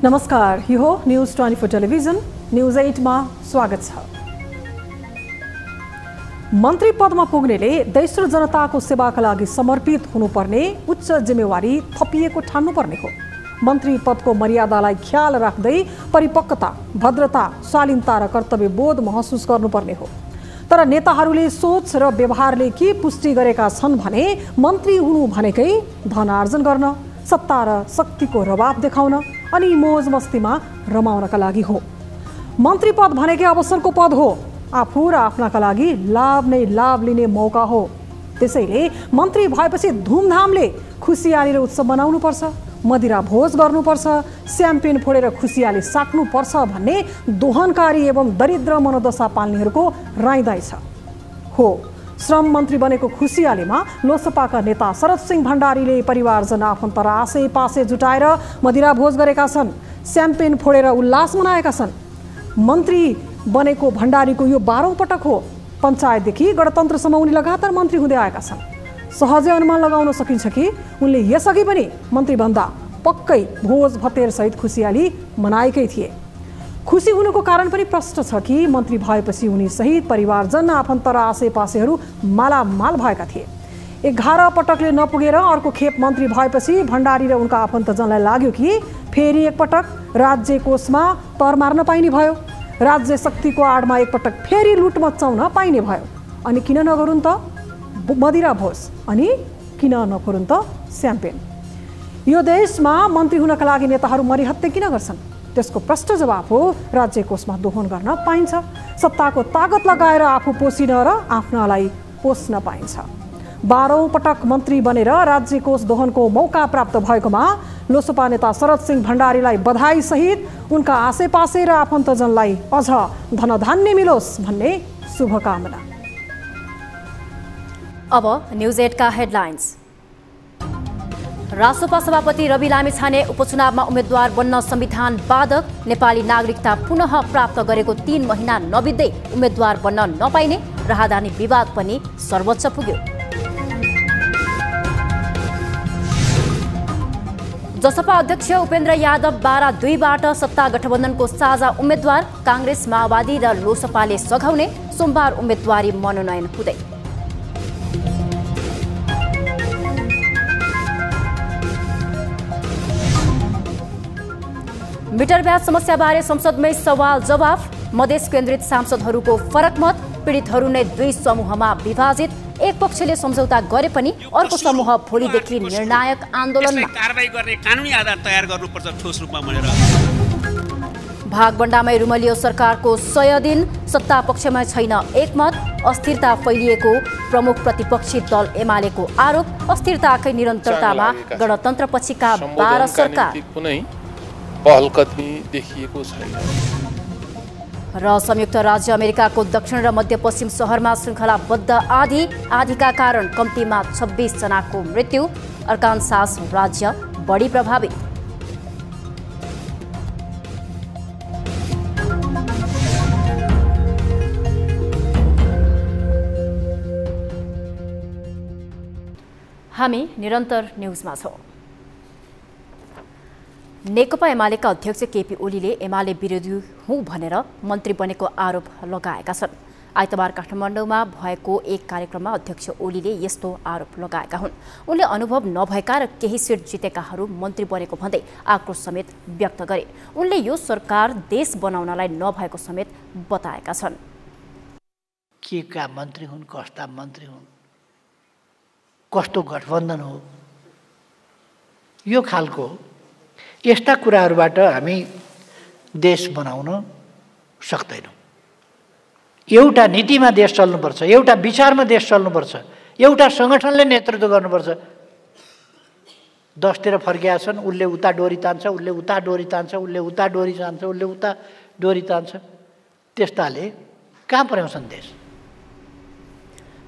नमस्कार, यो हो न्यूज 24 टेलिभिजन न्यूज 8 मा स्वागत छ। मन्त्री पदमा पुग्नेले देश र जनताको सेवाका लागि समर्पित हुनुपर्ने उच्च जिम्मेवारी थपिएको ठान्नुपर्ने हो। मन्त्री पदको मर्यादालाई ख्याल राख्दै परिपक्वता, भद्रता, शालीनता र कर्तव्यबोध महसुस गर्नुपर्ने हो। तर नेताहरूले सोच र व्यवहारले के पुष्टि गरेका छन् भने मन्त्री हुनु भनेकै धन आर्जन गर्न, सत्ता र शक्तिको रवाब देखाउन अनि मोज मस्तीमा रमाउनका लागि हो। मन्त्री पद भनेकै अवसरको पद हो। आफू र आफ्नाका लागि लाभ नै लाभ लिने मौका हो। त्यसैले मन्त्री भएपछि धुमधामले खुसियाली र उत्सव मनाउनुपर्छ, मदिरा भोज गर्नुपर्छ, स्याम्पेन फोडेर खुसियाली साट्नुपर्छ भन्ने दोहनकारी एवं दरिद्र मनोदशा पाल्नेहरूको राइदाइ छ। हो, श्रम मन्त्री बनेको खुसियालीमा लोसपाका नेता शरद सिंह भण्डारीले परिवारजन आफन्त र आसे पासे जुटाएर मदिरा भोज गरेका छन्, स्याम्पेन फोडेर उल्लास मनाएका छन्। मन्त्री बनेको भण्डारीको यो 12औं पटक हो। पञ्चायतदेखि गणतन्त्रसम्म उनी लगातार मन्त्री हुँदै आएका छन्। सहजै अनुमान लगाउन सकिन्छ कि उनले यसअघि पनि मन्त्री भन्दा पक्कै भोज भतेर सहित खुसियाली मनाएकै थिए। खुसी हुनुको कारण पनि प्रष्ट छ कि मन्त्री भएपछि उनी सहित परिवारजन आफन्त र आसेपासेहरू मालामाल भएका थिए। 11 पटकले नपुगेर अर्को खेप मन्त्री भएपछि भण्डारी र उनका आफन्तजनलाई लाग्यो कि फेरि एकपटक राज्य कोषमा तर मार्न पाइने भयो, राज्य शक्तिको आडमा एकपटक फेरि लुट मचाउन पाइने भयो। अनि किन नगरून् त मदिरा भोज, अनि किन नगरून् त स्याम्पेन। यो देशमा मन्त्री हुनका लागि नेताहरू मरिहत्ते किन गर्छन्? त्यसको प्रष्ट जवाफ हो राज्य कोषमा दोहन गर्न पाइन्छ। सत्ताको तागत लगाएर आफू पोसिन र आफ्नालाई पोस्न पाइन्छ। 12औं पटक मन्त्री बनेर राज्य कोष दोहनको मौका प्राप्त भएकोमा लोसपा नेता शरद सिंह भण्डारीलाई बधाई सहित उनका आसेपासे र आफन्तजनलाई अझ धनधान्य मिलोस् भन्ने शुभकामना। अब न्यूज 8 का हेडलाइन्स। रासोपा सभापति रवि लामिछाने उपचुनावमा उम्मेद्वार बन्न संविधान बाधक, नेपाली नागरिकता पुनः प्राप्त गरेको 3 महिना नबित्दै उम्मेद्वार बन्न नपाइने राहदानी विवाद पनि सर्वोच्च पुग्यो। जसपा अध्यक्ष उपेन्द्र यादव बारा 2बाट सत्ता गठबन्धनको साझा उम्मेद्वार, कांग्रेस माओवादी र लोसपाले सघाउने सोमबार उम्मेद्वारी मनोनयन हुँदै। मिटर ब्याज समस्याबारे संसदमै सवाल जवाफ, मधेस केन्द्रित सांसदहरूको फरक मत, पीडितहरू नै 2 समूहमा विभाजित, एक पक्षले सम्झौता गरे पनि अर्को समूह भोलिदेखि निर्णायक आन्दोलनमा। कारबाही गर्ने कानुनी आधार तयार गर्नुपर्छ ठोस रूपमा भनेर। भागबण्डामै रुमलियो सरकारको 100 दिन, सत्ता पक्षमा छैन एकमत, अस्थिरता फैलिएको प्रमुख प्रतिपक्षी दल एमालेको आरोप, अस्थिरताकै निरन्तरतामा गणतन्त्रपछिका 12 सरकार। पहल कदमी देखिएको छैन। र संयुक्त राज्य अमेरिकाको दक्षिण र मध्यपश्चिम सहरमा श्रृङ्खलाबद्ध आँधीका कारण कम्तीमा 26 जनाको मृत्यु, अर्कान्सास राज्य बढी प्रभावित। हामी निरन्तर न्यूजमा छौं। नेकपा एमालेका अध्यक्ष केपी ओलीले एमाले विरोधी हुँ भनेर मन्त्री बनेको आरोप लगाएका छन्। आइतबार काठमाडौँमा भएको एक कार्यक्रममा अध्यक्ष ओलीले यस्तो आरोप लगाएका हुन्। उनले अनुभव नभएका र केही सिट जितेकाहरू मन्त्री बनेको भन्दै आक्रोश समेत व्यक्त गरे। उनले यो सरकार देश बनाउनलाई नभएको समेत बताएका छन्। के का मन्त्री हुन्, कस्ता मन्त्री हुन्, कस्तो गठबन्धन हो, यो खालको यस्ता कुराहरूबाट हामी देश बनाउन सक्दैनौँ। एउटा नीतिमा देश चल्नुपर्छ, एउटा विचारमा देश चल्नुपर्छ, एउटा सङ्गठनले नेतृत्व गर्नुपर्छ। 10 तिर फर्किया छन्, उसले उता डोरी तान्छ, उसले उता डोरी तान्छ, उसले उता डोरी तान्छ, उसले उता डोरी तान्छ। त्यस्ताले कहाँ पुर्याउँछन् देश?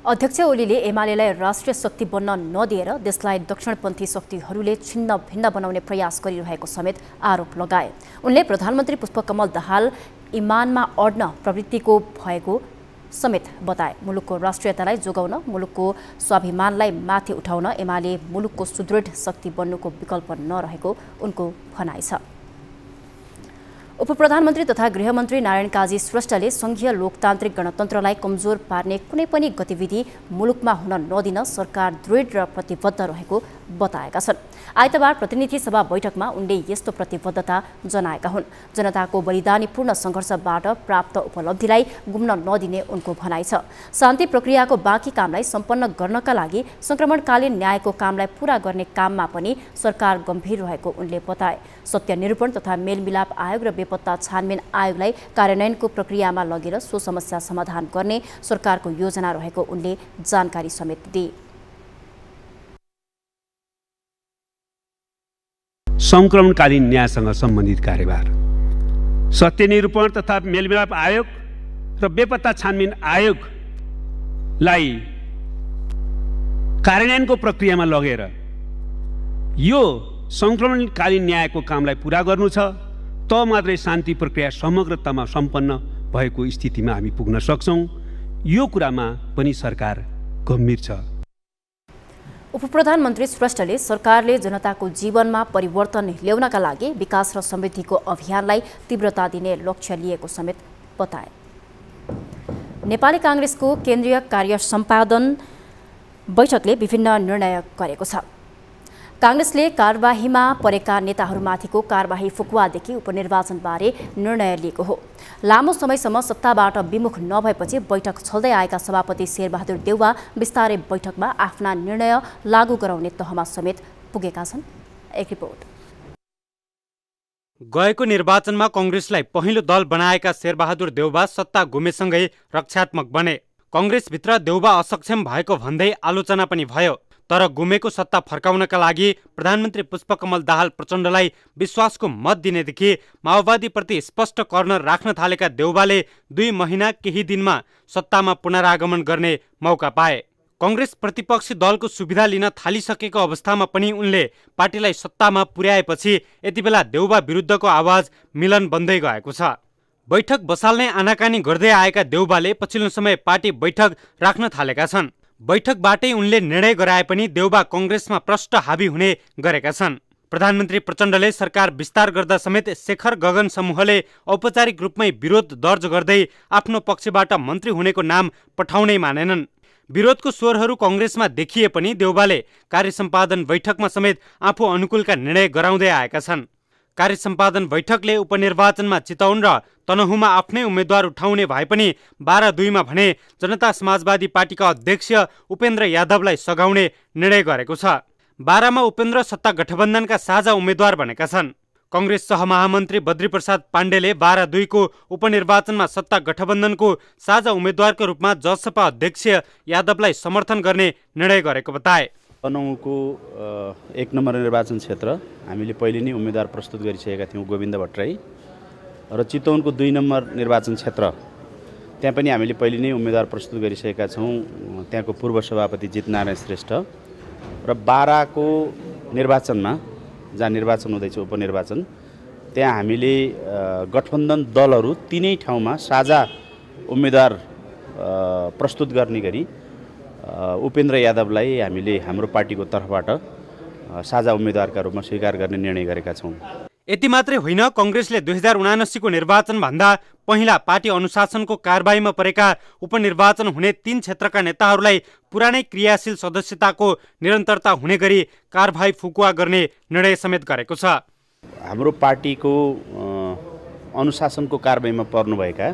अध्यक्ष ओलीले एमालेलाई राष्ट्रिय शक्ति बन्न नदिएर देशलाई दक्षिणपन्थी शक्तिहरूले छिन्न भिन्न बनाउने प्रयास गरिरहेको समेत आरोप लगाए। उनले प्रधानमन्त्री पुष्पकमल दाहाल इमानमा अड्न प्रवृत्तिको भएको समेत बताए। मुलुकको राष्ट्रियतालाई जोगाउन, मुलुकको स्वाभिमानलाई माथि उठाउन एमाले मुलुकको सुदृढ शक्ति बन्नुको विकल्प नरहेको उनको भनाइ छ। उपप्रधानमन्त्री तथा गृहमन्त्री नारायण काजी श्रेष्ठले संघीय लोकतान्त्रिक गणतन्त्रलाई कमजोर पार्ने कुनै पनि गतिविधि मुलुकमा हुन नदिन सरकार दृढ र प्रतिबद्ध रहेको बताएका छन्। आइतबार प्रतिनिधि सभा बैठकमा उनले यस्तो प्रतिबद्धता जनाएका हुन्। जनताको बलिदानीपूर्ण सङ्घर्षबाट प्राप्त उपलब्धिलाई गुम्न नदिने उनको भनाइ छ। शान्ति प्रक्रियाको बाँकी कामलाई सम्पन्न गर्नका लागि संक्रमणकालीन न्यायको कामलाई पूरा गर्ने काममा पनि सरकार गम्भीर रहेको उनले बताए। सत्य निरूपण तथा मेलमिलाप आयोग र बेपत्ता छानबिन आयोगलाई कार्यान्वयनको प्रक्रियामा लगेर सो समस्या समाधान गर्ने सरकारको योजना रहेको उनले जानकारी समेत दिए। संक्रमणकालीन न्यायसँग सम्बन्धित कार्यभार, सत्य निरूपण तथा मेलमिलाप आयोग र बेपत्ता छानबिन आयोगलाई कार्यान्वयनको प्रक्रियामा लगेर यो संक्रमणकालीन न्यायको कामलाई पूरा गर्नु छ, त मात्रै शान्ति प्रक्रिया समग्रतामा सम्पन्न भएको स्थितिमा हामी पुग्न सक्छौँ। यो कुरामा पनि सरकार गम्भीर छ। उपप्रधानमन्त्री श्रेष्ठले सरकारले जनताको जीवनमा परिवर्तन ल्याउनका लागि विकास र समृद्धिको अभियानलाई तीव्रता दिने लक्ष्य लिएको समेत बताए। नेपाली कांग्रेसको केन्द्रीय कार्य सम्पादन बैठकले विभिन्न निर्णय गरेको छ। कांग्रेसले कारबाहीमा परेका नेताहरूमाथिको कारबाही फुकुवादेखि उपनिर्वाचनबारे निर्णय लिएको हो। लामो समयसम्म सत्ताबाट विमुख नभएपछि बैठक चल्दै आएका सभापति शेरबहादुर देउवा बिस्तारै बैठकमा आफ्ना निर्णय लागू गराउने तहमा समेत पुगेका छन्। एक रिपोर्ट। गएको निर्वाचनमा कांग्रेसलाई पहिलो दल बनाएका शेरबहादुर देउवा सत्ता गुमेसँगै रक्षात्मक बने। कांग्रेसभित्र देउवा असक्षम भएको भन्दै आलोचना पनि भयो। तर गुमेको सत्ता फर्काउनका लागि प्रधानमन्त्री पुष्पकमल दाहाल प्रचण्डलाई विश्वासको मत दिनेदेखि माओवादीप्रति स्पष्ट कर्नर राख्न थालेका देउवाले 2 महिना केही दिनमा सत्तामा पुनरागमन गर्ने मौका पाए। कांग्रेस प्रतिपक्षी दलको सुविधा लिन थालिसकेको अवस्थामा पनि उनले पार्टीलाई सत्तामा पुर्याएपछि यतिबेला देउवा विरुद्धको आवाज मिलन बन्दै गएको छ। बैठक बसाल्ने आनाकानी गर्दै आएका देउवाले पछिल्लो समय पार्टी बैठक राख्न थालेका छन्। बैठकबाटै उनले निर्णय गराए पनि देउवा कांग्रेसमा प्रष्ट हावी हुने गरेका छन्। प्रधानमन्त्री प्रचण्डले सरकार विस्तार गर्दा समेत शेखर गगन समूहले औपचारिक रूपमै विरोध दर्ज गर्दै आफ्नो पक्षबाट मन्त्री हुनेको नाम पठाउनै मानेनन्। विरोधको स्वरहरू कांग्रेसमा देखिए पनि देउवाले कार्य सम्पादन बैठकमा समेत आफू अनुकूलका निर्णय गराउँदै आएका छन्। कार्य सम्पादन बैठकले उपनिर्वाचनमा चितवन र तनहुमा आफ्नै उम्मेद्वार उठाउने भए पनि 12-2 भने जनता समाजवादी पार्टीका अध्यक्ष उपेन्द्र यादवलाई सघाउने निर्णय गरेको छ। 12 उपेन्द्र सत्ता गठबन्धनका साझा उम्मेद्वार बनेका छन्। कांग्रेस सहमहामन्त्री बद्रीप्रसाद पाण्डेले 12-2 को उपनिर्वाचनमा सत्ता गठबन्धनको साझा उम्मेद्वारको रूपमा जसपा अध्यक्ष यादवलाई समर्थन गर्ने निर्णय गरेको बताए। तनहुँको 1 नम्बर निर्वाचन क्षेत्र हामीले पहिले नै उम्मेदवार प्रस्तुत गरिसकेका थियौँ, गोविन्द भट्टराई। र चितवनको 2 नम्बर निर्वाचन क्षेत्र त्यहाँ पनि हामीले पहिले नै उम्मेदवार प्रस्तुत गरिसकेका छौँ, त्यहाँको पूर्व सभापति जितनारायण श्रेष्ठ। र 12 को निर्वाचनमा जहाँ निर्वाचन हुँदैछ उपनिर्वाचन, त्यहाँ हामीले गठबन्धन दलहरू 3 ठाउँमा साझा उम्मेदवार प्रस्तुत गर्ने गरी उपेन्द्र यादवलाई हामीले हाम्रो पार्टीको तर्फबाट साझा उम्मेदवारका रूपमा स्वीकार गर्ने निर्णय गरेका छौँ। यति मात्रै होइन, कांग्रेसले 2079 को निर्वाचन भन्दा पहिला पार्टी अनुशासनको कारबाहीमा परेका उपनिर्वाचन हुने 3 क्षेत्रका नेताहरूलाई पुरानै क्रियाशील सदस्यताको निरन्तरता हुने गरी कारबाही फुकुवा गर्ने निर्णय समेत गरेको छ। हाम्रो पार्टीको अनुशासनको कारबाहीमा पर्नुभएका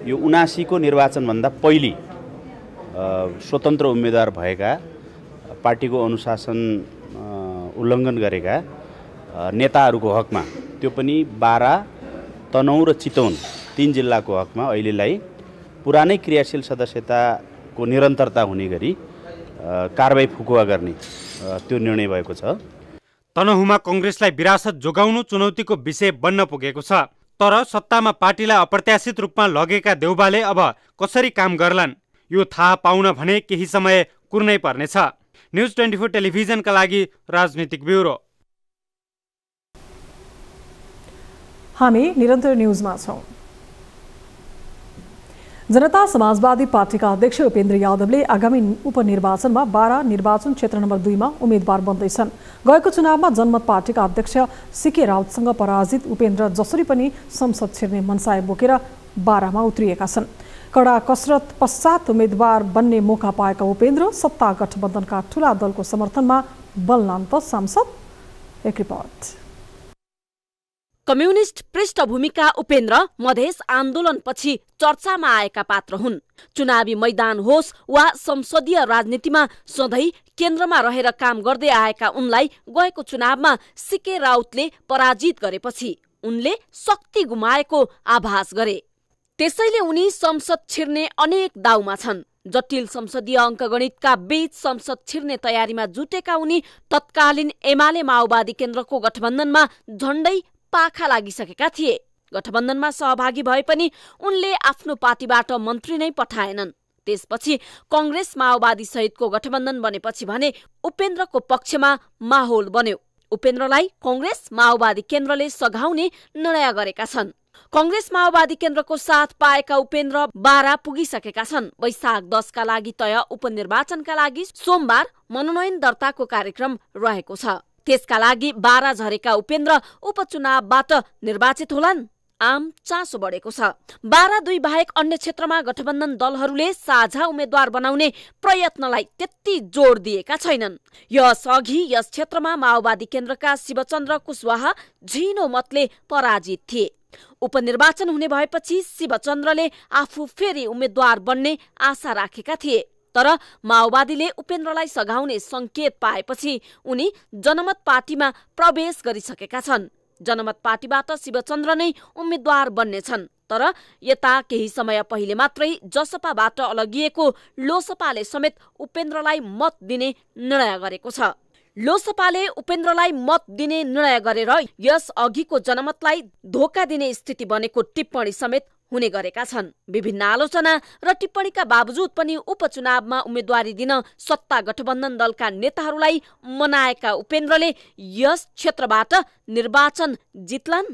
यो 79 को निर्वाचनभन्दा पहिले स्वतन्त्र उम्मेदवार भएका पार्टीको अनुशासन उल्लङ्घन गरेका नेताहरूको हकमा, त्यो पनि 12, तनहुँ र चितवन 3 जिल्लाको हकमा अहिलेलाई पुरानै क्रियाशील सदस्यताको निरन्तरता हुने गरी कारबाही फुकुवा गर्ने त्यो निर्णय भएको छ। तनहुँमा कांग्रेसलाई विरासत जोगाउनु चुनौतीको विषय बन्न पुगेको छ। तर सत्तामा पार्टीलाई अप्रत्याशित रूपमा लगेका देउबाले अब कसरी काम गर्लान् यो थाहा पाउन भने केही समय कुर्नै पर्नेछ। न्युज 24 टेलिभिजनका लागि राजनीतिक ब्युरो। हामी निरन्तर न्युजमा छौं। जनता समाजवादी पार्टीका अध्यक्ष उपेन्द्र यादवले आगामी उपनिर्वाचनमा बारा निर्वाचन क्षेत्र नम्बर 2 मा उम्मेद्वार बन्दैछन्। गएको चुनावमा जनमत पार्टीका अध्यक्ष सीके राउतसँग पराजित उपेन्द्र जसरी पनि संसद छिर्ने मनसाय बोकेर बारामा उत्रिएका छन्। कडा कसरत पश्चात उम्मेद्वार बन्ने मौका पाएका उपेन्द्र सत्ता गठबन्धनका ठूला दलको समर्थनमा बलनान्त सांसद। एक रिपोर्ट। कम्युनिस्ट पृष्ठभूमिका उपेन्द्र मधेस आन्दोलनपछि चर्चामा आएका पात्र हुन्। चुनावी मैदान होस् वा संसदीय राजनीतिमा सधैँ केन्द्रमा रहेर काम गर्दै आएका उनलाई गएको चुनावमा सीके राउतले पराजित गरेपछि उनले शक्ति गुमाएको आभास गरे। त्यसैले उनी संसद छिर्ने अनेक दाउमा छन्। जटिल संसदीय अङ्कगणितका बीच संसद छिर्ने तयारीमा जुटेका उनी तत्कालीन एमाले माओवादी केन्द्रको गठबन्धनमा झण्डै पाखा लागिसकेका थिए। गठबन्धनमा सहभागी भए पनि उनले आफ्नो पार्टीबाट मन्त्री नै पठाएनन्। त्यसपछि कांग्रेस माओवादी सहितको गठबन्धन बनेपछि भने उपेन्द्रको पक्षमा माहौल बन्यो। उपेन्द्रलाई कांग्रेस माओवादी केन्द्रले सघाउने निर्णय गरेका छन्। कांग्रेस माओवादी केन्द्रको साथ पाएका उपेन्द्र बारा पुगिसकेका छन्। वैशाख 10 का लागि तय उपनिर्वाचनका लागि सोमबार मनोनयन दर्ताको कार्यक्रम रहेको छ। त्यसका लागि बारा झरेका उपेन्द्र उपचुनावबाट निर्वाचित होलान्। आम चासो बढेको छ। 12-2 बाहेक अन्य क्षेत्रमा गठबन्धन दलहरूले साझा उम्मेद्वार बनाउने प्रयत्नलाई त्यति जोड दिएका छैनन्। यसअघि यस क्षेत्रमा माओवादी केन्द्रका शिवचन्द्र कुशवाहा झिनो मतले पराजित थिए। उपनिर्वाचन हुने भएपछि शिवचन्द्रले आफू फेरि उम्मेद्वार बन्ने आशा राखेका थिए। तर माओवादीले उपेन्द्रलाई सघाउने संकेत पाएपछि उनी जनमत पार्टीमा प्रवेश गरिसकेका छन्। जनमत पार्टीबाट शिवचन्द्र नै उम्मेद्वार बन्नेछन्। तर यता केही समय पहिले मात्रै जसपाबाट अलगिएको लोसपाले समेत उपेन्द्रलाई मत दिने निर्णय गरेको छ। लोसपाले उपेन्द्रलाई मत दिने निर्णय गरेर यस अघिको जनमतलाई धोका दिने स्थिति बनेको टिप्पणी समेत हुने गरेका छन्। विभिन्न आलोचना र टिप्पणीका बावजुद पनि उपचुनावमा उम्मेद्वारी दिन सत्ता गठबन्धन दलका नेताहरूलाई मनाएका उपेन्द्रले यस क्षेत्रबाट निर्वाचन जित्लान्।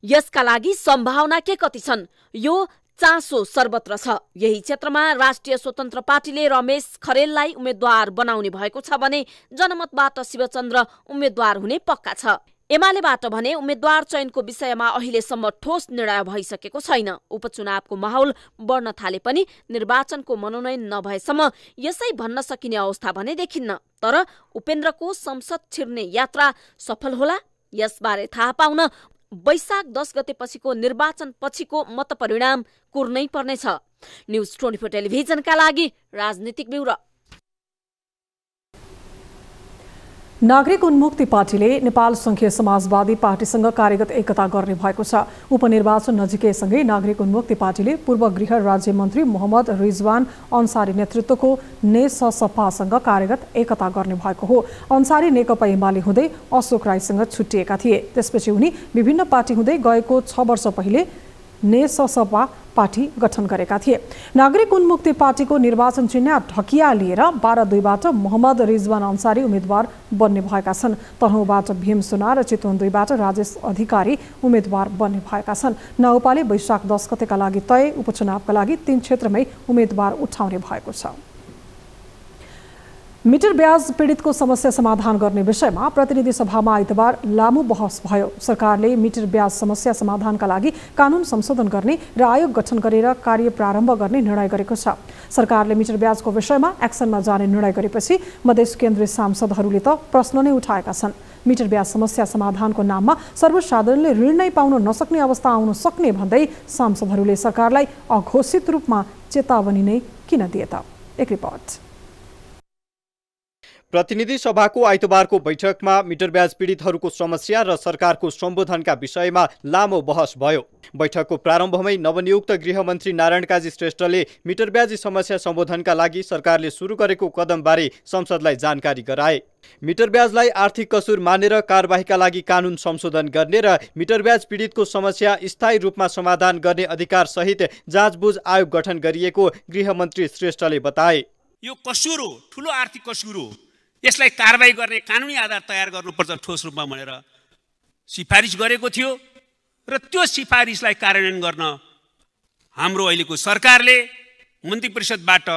यसका लागि सम्भावना के कति छन् यो चासो सर्वत्र छ। यही क्षेत्रमा राष्ट्रिय स्वतन्त्र पार्टीले रमेश खरेललाई उम्मेद्वार बनाउने भएको छ भने जनमतबाट शिवचन्द्र उम्मेद्वार हुने पक्का छ। एमालेबाट भने उम्मेद्वार चयनको विषयमा अहिलेसम्म ठोस निर्णय भइसकेको छैन। उपचुनावको माहौल बढ्न थाले पनि निर्वाचनको मनोनयन नभएसम्म यसै भन्न सकिने अवस्था भने देखिन्न। तर उपेन्द्रको संसद छिर्ने यात्रा सफल होला यसबारे थाहा पाउन वैशाख 10 गते पछिको निर्वाचन पछिको मतपरिणाम कुर्नै पर्नेछ। न्युज 24 टेलिभिजनका लागि राजनीतिक ब्युरो। नागरिक उन्मुक्ति पार्टीले नेपाल संघीय समाजवादी पार्टीसँग कार्यगत एकता गर्ने भएको छ। उपनिर्वाचन नजिकैसँगै नागरिक उन्मुक्ति पार्टीले पूर्व गृह राज्य मन्त्री मोहम्मद रिजवान अन्सारी नेतृत्वको नेससपासँग कार्यगत एकता गर्ने भएको हो। अन्सारी नेकपा एमाले हुँदै अशोक राईसँग छुट्टिएका थिए। त्यसपछि उनी विभिन्न पार्टी हुँदै गएको 6 वर्ष पहिले नेससपा पार्टी गठन गरेका थिए। नागरिक उन्मुक्ति पार्टीको निर्वाचन चिन्ह ढकिया लिएर 12-2बाट मोहम्मद रिजवान अन्सारी उम्मेद्वार बन्ने भएका छन्। तनहुँबाट भीम सुनार र चितवन 2बाट राजेश अधिकारी उम्मेद्वार बन्ने भएका छन्। नौपाले वैशाख 10 गतेका लागि तय उपचुनावका लागि 3 क्षेत्रमै उम्मेद्वार उठाउने भएको छ। मिटर ब्याज पीडितको समस्या समाधान गर्ने विषयमा प्रतिनिधि सभामा आइतबार लामो बहस भयो। सरकारले मिटर ब्याज समस्या समाधानका लागि कानुन संशोधन गर्ने र आयोग गठन गरेर कार्य प्रारम्भ गर्ने निर्णय गरेको छ। सरकारले मिटर ब्याजको विषयमा एक्सनमा जाने निर्णय गरेपछि मधेस केन्द्रीय सांसदहरूले त प्रश्न नै उठाएका छन्। मिटर ब्याज समस्या समाधानको नाममा सर्वसाधारणले ऋण नै पाउन नसक्ने अवस्था आउन सक्ने भन्दै सांसदहरूले सरकारलाई अघोषित रूपमा चेतावनी नै किन दिए त? एक रिपोर्ट। प्रतिनिधि सभाको आइतबारको बैठकमा मिटर ब्याज पीडितहरूको समस्या र सरकारको सम्बोधनका विषयमा लामो बहस भयो। बैठकको प्रारम्भमै नवनियुक्त गृहमन्त्री नारायण काजी श्रेष्ठले मिटर ब्याजी समस्या सम्बोधनका लागि सरकारले सुरु गरेको कदमबारे संसदलाई जानकारी गराए। मिटर ब्याजलाई आर्थिक कसुर मानेर कारबाहीका लागि कानुन संशोधन गर्ने र मिटर ब्याज पीडितको समस्या स्थायी रूपमा समाधान गर्ने अधिकार सहित जाँचबुझ आयोग गठन गरिएको गृहमन्त्री श्रेष्ठले बताए। यो कसुर हो, ठुलो आर्थिक कसुर हो, यसलाई कारबाही गर्ने कानुनी आधार तयार गर्नुपर्छ ठोस रूपमा भनेर सिफारिस गरेको थियो र त्यो सिफारिसलाई कार्यान्वयन गर्न हाम्रो अहिलेको सरकारले मन्त्री परिषदबाट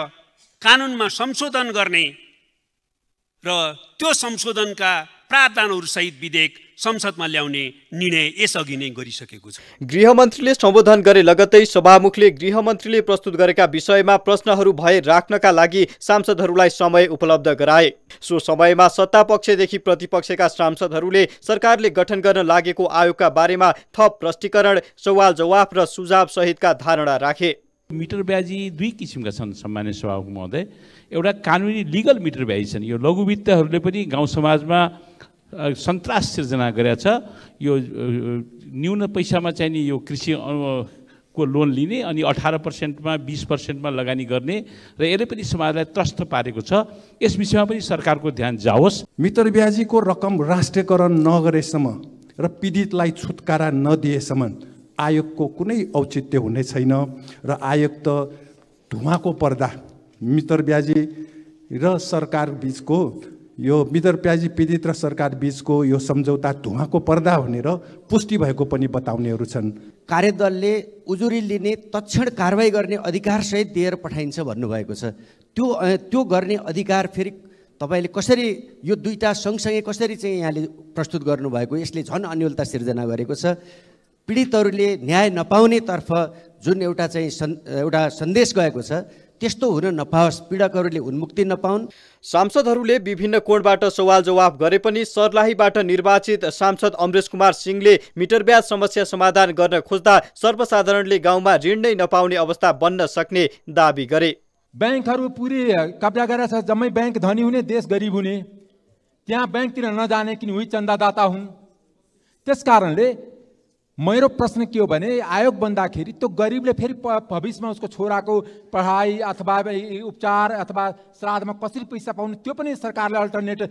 कानुनमा संशोधन गर्ने र त्यो संशोधनका प्रावधानहरू सहित विधेयक संसदमा ल्याउने निर्णय यसअघि नै गरिसकेको छ। गृहमन्त्रीले सम्बोधन गरे लगत्तै सभामुखले गृहमन्त्रीले प्रस्तुत गरेका विषयमा प्रश्नहरू भए राख्नका लागि सांसदहरूलाई समय उपलब्ध गराए। सो समयमा सत्तापक्षदेखि प्रतिपक्षका सांसदहरूले सरकारले गठन गर्न लागेको आयोगका बारेमा थप प्रष्टीकरण, सवाल जवाफ र सुझाव सहितका धारणा राखे। मिटर ब्याजी दुई किसिमका छन् सम्मान्य सभामुख महोदय। एउटा कानुनी लिगल मिटर ब्याजी छन्। यो लघुवित्तहरूले पनि गाउँ समाजमा सन्तास सिर्जना गरेका छ। यो न्यून पैसामा चाहिँ नि यो कृषि को लोन लिने अनि 18%मा 20%मा लगानी गर्ने र यसले पनि समाजलाई त्रस्त पारेको छ। यस विषयमा पनि सरकारको ध्यान जाओस्। मिटर ब्याजीको रकम राष्ट्रियकरण नगरेसम्म र पीडितलाई छुटकारा नदिएसम्म आयोगको कुनै औचित्य हुने छैन र आयोग त धुवाको पर्दा मिटर ब्याजी र सरकार बीचको यो मिटर ब्याजी पीडित र सरकार बीचको यो सम्झौता धुवाको पर्दा भनेर पुष्टि भएको पनि बताउनेहरू छन्। कार्यदलले उजुरी लिने तत्क्षण कारबाही गर्ने अधिकार सहित दिएर पठाइन्छ भन्नुभएको छ। त्यो गर्ने अधिकार फेरि तपाईले कसरी यो दुईटा सँगसँगै कसरी चाहिँ यहाँले प्रस्तुत गर्नुभएको, यसले झन् अन्योलता सिर्जना गरेको छ। पीडितहरूले न्याय नपाउनेतर्फ जुन एउटा सन्देश गएको छ त्यस्तो हुन नपाओस्, पीडकहरूले उन्मुक्ति नपाउन्। सांसदहरूले विभिन्न कोणबाट सवाल जवाफ गरे पनि सर्लाहीबाट निर्वाचित सांसद अमरेश कुमार सिंहले मिटर ब्याज समस्या समाधान गर्न खोज्दा सर्वसाधारणले गाउँमा ऋण नै नपाउने अवस्था बन्न सक्ने दाबी गरे। बैंकहरू पुरै कब्जा गरेर छ, जम्मै बैंक धनी हुने देश गरिब हुने, त्यहाँ बैंकतिर नजाने किन उही चन्दादाता हुन्। त्यसकारणले मेरो प्रश्न के हो भने आयोग बन्दाखेरि त्यो गरिबले फेरि भविष्यमा उसको छोराको पढाइ अथवा उपचार अथवा श्राद्धमा कसरी पैसा पाउनु त्यो पनि सरकारले अल्टरनेट।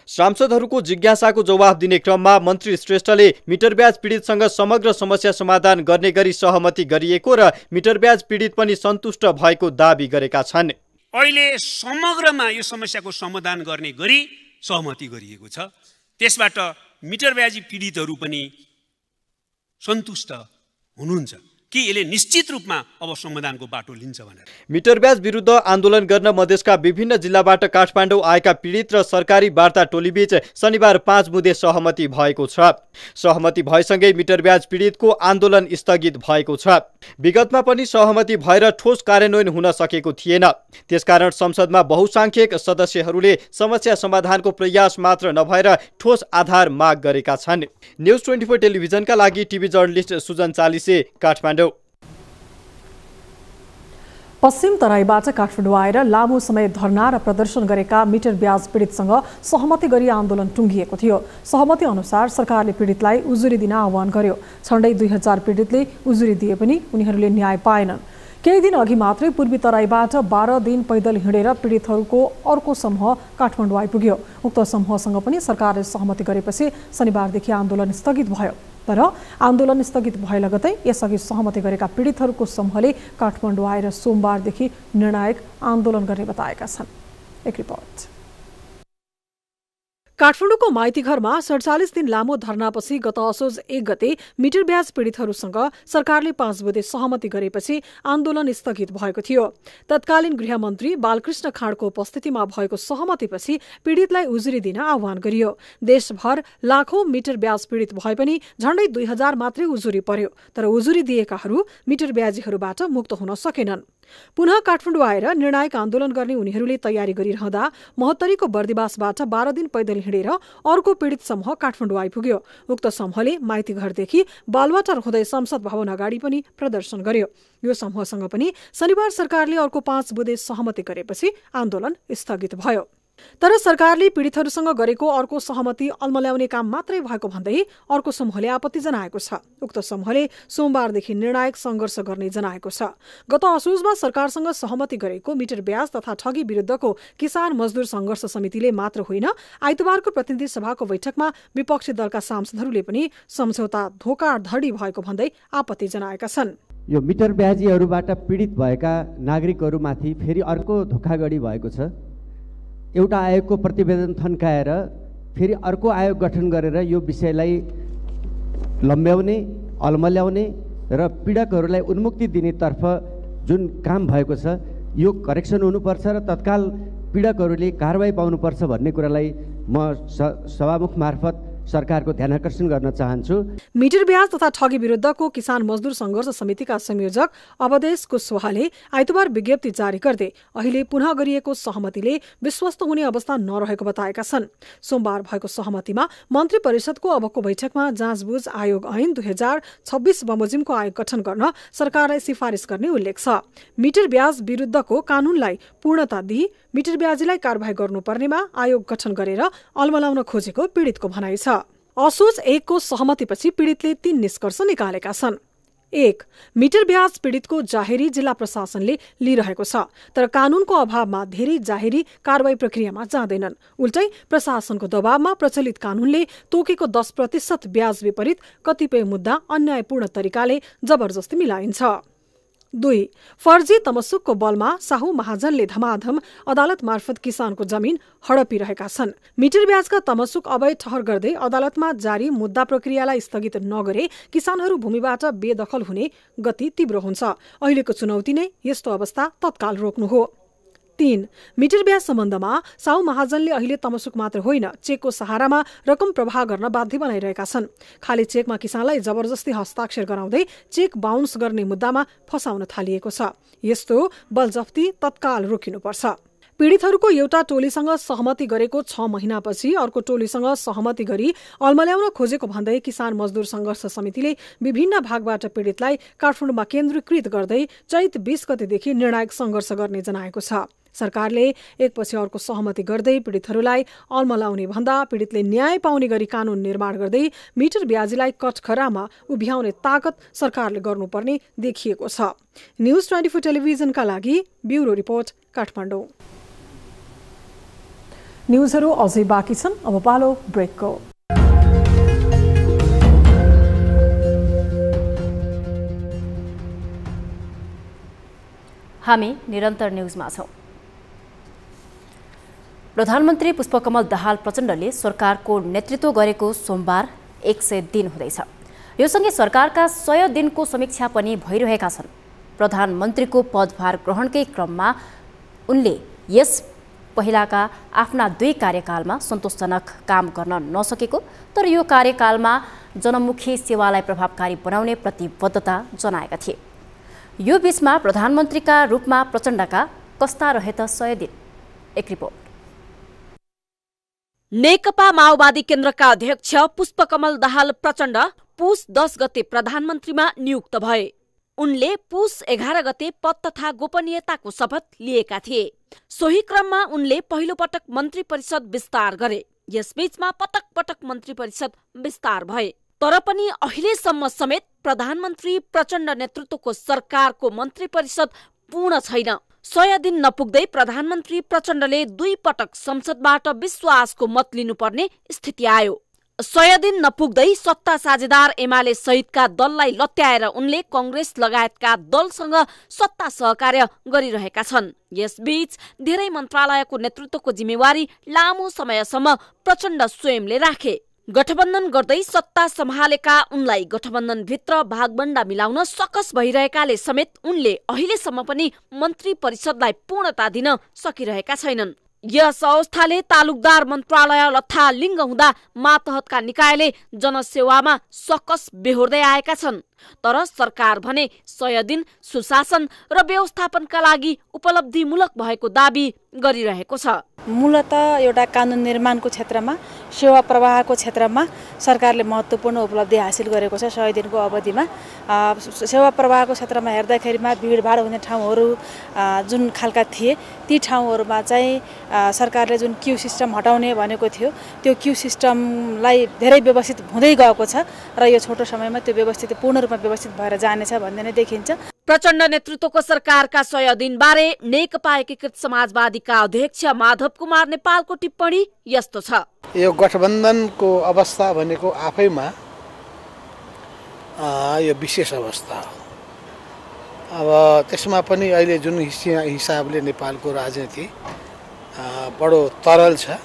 सांसदहरूको जिज्ञासाको जवाफ दिने क्रममा मन्त्री श्रेष्ठले मिटर ब्याज पीडितसँग समग्र समस्या समाधान गर्ने गरी सहमति गरिएको र मिटर ब्याज पीडित पनि सन्तुष्ट भएको दाबी गरेका छन्। अहिले समग्रमा यो समस्याको समाधान गर्ने गरी सहमति गरिएको छ। त्यसबाट मिटर ब्याजी पीडितहरू पनि सन्तुष्ट हुनुहुन्छ कि यसले निश्चित रूपमा अब समाधानको बाटो लिन्छ भनेर। मिटर ब्याज विरुद्ध आन्दोलन गर्न मधेसका विभिन्न जिल्लाबाट काठमाडौँ आएका पीडित र सरकारी वार्ता टोलीबीच शनिबार 5 बुँदे सहमति भएको छ। सहमति भएसँगै मिटर ब्याज पीडितको आन्दोलन स्थगित भएको छ। विगतमा पनि सहमति भएर ठोस कार्यान्वयन हुन सकेको थिएन। त्यसकारण संसदमा बहुसंख्यक सदस्यहरूले समस्या समाधानको प्रयास मात्र नभएर ठोस आधार माग गरेका छन्। न्युज 24 टेलिभिजनका लागि टिभी जर्नलिस्ट सुजन चालिसे, काठमाडौँ। पश्चिम तराईबाट काठमाडौँ आएर लामो समय धरना र प्रदर्शन गरेका मिटर ब्याज पीडितसँग सहमति गरी आन्दोलन टुङ्गिएको थियो। सहमति अनुसार सरकारले पीडितलाई उजुरी दिन आह्वान गर्यो। झण्डै 2000 पीडितले उजुरी दिए पनि उनीहरूले न्याय पाएनन्। केही दिन अघि मात्रै पूर्वी तराईबाट 12 दिन पैदल हिँडेर पीडितहरूको अर्को समूह काठमाडौँ आइपुग्यो। उक्त समूहसँग पनि सरकारले सहमति गरेपछि शनिबारदेखि आन्दोलन स्थगित भयो। तर आन्दोलन स्थगित भए लगतै यसअघि सहमति गरेका पीडितहरूको समूहले काठमाडौँ आएर सोमबारदेखि निर्णायक आन्दोलन गर्ने बताएका छन्। एक रिपोर्ट। काठमाडौँको माइतीघरमा 47 दिन लामो धरनापछि गत असोज 1 गते मिटर ब्याज पीडितहरूसँग सरकारले 5 बुँदे सहमति गरेपछि आन्दोलन स्थगित भएको थियो। तत्कालीन गृहमन्त्री बालकृष्ण खाँडको उपस्थितिमा भएको सहमतिपछि पीडितलाई उजुरी दिन आह्वान गरियो। देशभर लाखौं मिटर ब्याज पीडित भए पनि झण्डै 2000 मात्रै उजुरी पर्यो। तर उजुरी दिएकाहरू मिटर ब्याजीहरूबाट मुक्त हुन सकेनन्। पुनः काठमाडौँ आएर निर्णायक आन्दोलन गर्ने उनीहरूले तयारी गरिरहँदा महोत्तरीको बर्दिवासबाट 12 दिन पैदल हिँडेर अर्को पीडित समूह काठमाडौँ आइपुग्यो। उक्त समूहले माइतीघरदेखि बालवाटार हुँदै संसद भवन अगाडि पनि प्रदर्शन गर्यो। यो समूहसँग पनि शनिबार सरकारले अर्को 5 बुँदे सहमति गरेपछि आन्दोलन स्थगित भयो। तर सरकारले पीडितहरूसँग गरेको अर्को सहमति अल्मल्याउने काम मात्रै भएको भन्दै अर्को समूहले आपत्ति जनाएको छ। उक्त समूहले सोमबारदेखि निर्णायक सङ्घर्ष गर्ने जनाएको छ। गत असोजमा सरकारसँग सहमति गरेको मिटर ब्याज तथा ठगी विरुद्धको किसान मजदुर सङ्घर्ष समितिले मात्र होइन, आइतबारको प्रतिनिधि सभाको बैठकमा विपक्षी दलका सांसदहरूले पनि सम्झौता धोखाधडी भएको भन्दै आपत्ति जनाएका छन्। यो मिटर ब्याजीहरूबाट पीडित भएका नागरिकहरूमाथि फेरि अर्को धोखाधडी भएको छ। एउटा आयोगको प्रतिवेदन थन्काएर फेरि अर्को आयोग गठन गरेर यो विषयलाई लम्ब्याउने, अल्मल्याउने र पीडकहरूलाई उन्मुक्ति दिनेतर्फ जुन काम भएको छ यो करेक्सन हुनुपर्छ र तत्काल पीडकहरूले कारबाही पाउनुपर्छ भन्ने कुरालाई म सभामुख मार्फत सरकारको ध्यान आकर्षण गर्न चाहन्छु। मिटर ब्याज तथा ठगी विरुद्धको किसान मजदुर सङ्घर्ष समितिका संयोजक अवधेश कुशवाहाले आइतबार विज्ञप्ति जारी गर्दै अहिले पुनः गरिएको सहमतिले विश्वस्त हुने अवस्था नरहेको बताएका छन्। सोमबार भएको सहमतिमा मन्त्री परिषदको अबको बैठकमा जाँचबुझ आयोग ऐन 2026 बमोजिमको आयोग गठन गर्न सरकारलाई सिफारिस गर्ने उल्लेख छ। मिटर ब्याज विरुद्धको कानूनलाई पूर्णता दिई मिटर ब्याजीलाई कारबाही गर्नुपर्नेमा आयोग गठन गरेर अल्मलाउन खोजेको पीडितको भनाइ छ। असोज 1 को सहमतिपछि पीडितले 3 निष्कर्ष निकालेका छन्। 1. मिटर ब्याज पीडितको जाहेरी जिल्ला प्रशासनले लिइरहेको छ, तर कानूनको अभावमा धेरै जाहेरी कारबाही प्रक्रियामा जाँदैनन्। उल्टै प्रशासनको दबावमा प्रचलित कानूनले तोकेको 10% ब्याज विपरीत कतिपय मुद्दा अन्यायपूर्ण तरिकाले जबरजस्ती मिलाइन्छ। 2. फर्जी तमसुकको बलमा साहु महाजनले धमाधम अदालत मार्फत किसानको जमिन हडपिरहेका छन्। मिटर ब्याजका तमसुक अवैध ठहर गर्दै अदालतमा जारी मुद्दा प्रक्रियालाई स्थगित नगरे किसानहरू भूमिबाट बेदखल हुने गति तीव्र हुन्छ। अहिलेको चुनौती नै यस्तो अवस्था तत्काल रोक्नु हो। 3. मिटर ब्याज सम्बन्धमा साहु महाजनले अहिले तमसुक मात्र होइन, चेकको सहारामा रकम प्रवाह गर्न बाध्य बनाइरहेका छन्। खाली चेकमा किसानलाई जबरजस्ती हस्ताक्षर गराउँदै चेक बााउन्स गर्ने मुद्दामा फसाउन थालिएको छ। यस्तो बलजफ्ती तत्काल रोकिनुपर्छ। पीडितहरूको एउटा टोलीसँग सहमति गरेको 6 महिनापछि अर्को टोलीसँग सहमति गरी अल्मल्याउन खोजेको भन्दै किसान मजदुर सङ्घर्ष समितिले विभिन्न भागबाट पीडितलाई काठमाडौँमा केन्द्रीकृत गर्दै चैत 20 गतेदेखि निर्णायक सङ्घर्ष गर्ने जनाएको छ। सरकारले एकपछि अर्को सहमति गर्दै पीडितहरूलाई अल्मलाउने भन्दा पीडितले न्याय पाउने गरी कानून निर्माण गर्दै मिटर ब्याजीलाई कठखरामा उभ्याउने ताकत सरकारले गर्नुपर्ने देखिएको छ। न्युज 24 टेलिभिजनका लागि ब्युरो रिपोर्ट काठमाडौँ। न्युजहरू अझै बाँकी छन्, अब पालो ब्रेकको। हामी निरन्तर न्युजमा छौं। प्रधानमन्त्री पुष्पकमल दाहाल प्रचण्डले सरकारको नेतृत्व गरेको सोमबार 100 दिन हुँदैछ। यो सँगै सरकारका 100 दिनको समीक्षा पनि भइरहेका छन्। प्रधानमन्त्रीको पदभार ग्रहणकै क्रममा उनले यस पहिलाका आफ्ना 2 कार्यकालमा सन्तोषजनक काम गर्न नसकेको तर यो कार्यकालमा जनमुखी सेवालाई प्रभावकारी बनाउने प्रतिबद्धता जनाएका थिए। यो बीचमा प्रधानमन्त्रीका रूपमा प्रचण्डका कस्ता रहे त 100 दिन? एक रिपोर्ट। नेकपा माओवादी केन्द्रका अध्यक्ष पुष्पकमल दाहाल प्रचण्ड पुस 10 गते प्रधानमन्त्रीमा नियुक्त भए। उनले पुस 11 गते पद तथा गोपनीयताको शपथ लिएका थिए। सोही क्रममा उनले पहिलो पटक मन्त्री परिषद विस्तार गरे। यसबीचमा पटक पटक मन्त्री परिषद विस्तार भए। तर पनि अहिलेसम्म समेत प्रधानमन्त्री प्रचण्ड नेतृत्वको सरकारको मन्त्री परिषद पूर्ण छैन। 100 दिन नपुग्दै प्रधानमन्त्री प्रचण्डले 2 पटक संसदबाट विश्वासको मत लिनुपर्ने स्थिति आयो। 100 दिन नपुग्दै सत्ता साझेदार एमाले सहितका दललाई लत्याएर उनले कांग्रेस लगायतका दलसँग सत्ता सहकार्य गरिरहेका छन्। यसबीच धेरै मन्त्रालयको नेतृत्वको जिम्मेवारी लामो समयसम्म प्रचण्ड स्वयंले राखे। गठबन्धन गर्दै सत्ता सम्हालेका उनलाई गठबन्धनभित्र भागबण्डा मिलाउन सकस भइरहेकाले समेत उनले अहिलेसम्म पनि मन्त्री परिषदलाई पूर्णता दिन सकिरहेका छैनन्। यस अवस्थाले तालुकदार मन्त्रालय लथालिङ्ग हुँदा मातहतका निकायले जनसेवामा सकस बेहोर्दै आएका छन्। तर सरकार भने 100 दिन सुशासन र व्यवस्थापनका लागि उपलब्धिमूलक भएको दाबी गरिरहेको छ। मूलतः एउटा कानुन निर्माणको क्षेत्रमा, सेवा प्रवाहको क्षेत्रमा सरकारले महत्त्वपूर्ण उपलब्धि हासिल गरेको छ। 100 दिनको अवधिमा सेवा प्रवाहको क्षेत्रमा हेर्दाखेरिमा भिडभाड हुने ठाउँहरू जुन खालका थिए, ती ठाउँहरूमा चाहिँ सरकारले जुन क्यू सिस्टम हटाउने भनेको थियो, त्यो क्यू सिस्टमलाई धेरै व्यवस्थित हुँदै गएको छ र यो छोटो समयमा त्यो व्यवस्थित पूर्ण रूपमा व्यवस्थित भएर जानेछ भन्ने नै देखिन्छ। प्रचण्ड नेतृत्वको सरकारका 100 दिनबारे नेकपा एकीकृत समाजवादीका अध्यक्ष माधव कुमार नेपालको टिप्पणी यस्तो छ। यो गठबन्धनको अवस्था भनेको आफैमा यो विशेष अवस्था हो। अब त्यसमा पनि अहिले जुन हिसाबले नेपालको राजनीति बडो तरल छ,